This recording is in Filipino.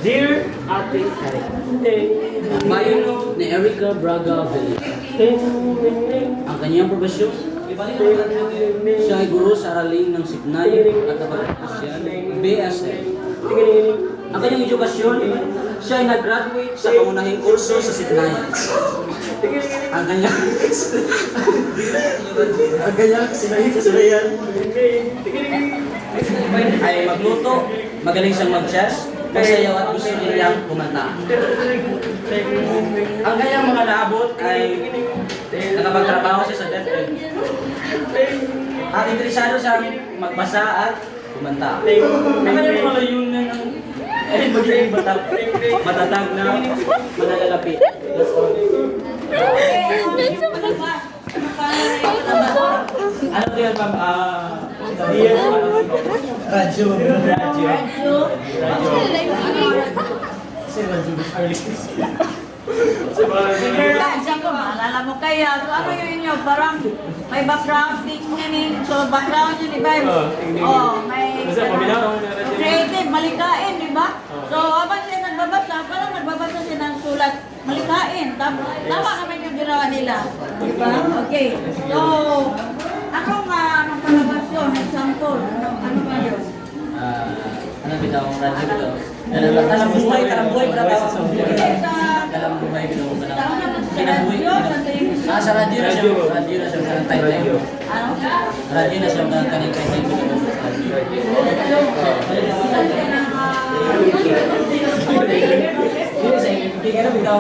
Dear Ate Eric. Mayon ni Erica Braga Villa. Ang kanyang profesyon, siya ay guro sa araling ng Signayo at Kapag-Kristiyan, BSL. Ang kanyang edukasyon, siya ay nag-graduate sa pangunahing kurso sa Signayo. Ang kanyang kasanayan ay magluto, magaling siyang mag-jazz, masayaw at gusto niyang kumanta. Ang kanyang mga naabot ay nakapagtrabaho siya sa DepEd. At interesado siyang magbasa at kumanta. Ang kanyang mga layunan ay magiging matatag na manalalapit. That's all. Ano ko yan, ma'am? Radyo. Alala mo kaya, so ano yun inyo, parang may background thing yan eh. So background yun, di ba? May creative, malikain, di ba? So habang siya nagbabasa, parang nagbabasa siya ng sulat, malikain. Tama naman yung ginawa nila. Di ba? Okay. So, anong palabas yun? Example, ano ba yun? Ano bitaw ang radyo bitaw? Dalam buhay, brata. Dalam buhay bitaw ko na. Kinabuhi. Sa radyo na siya. Radyo na siya ng title. Radyo na siya ng kaning title bitaw. Hindi sa hindi ka na bitaw.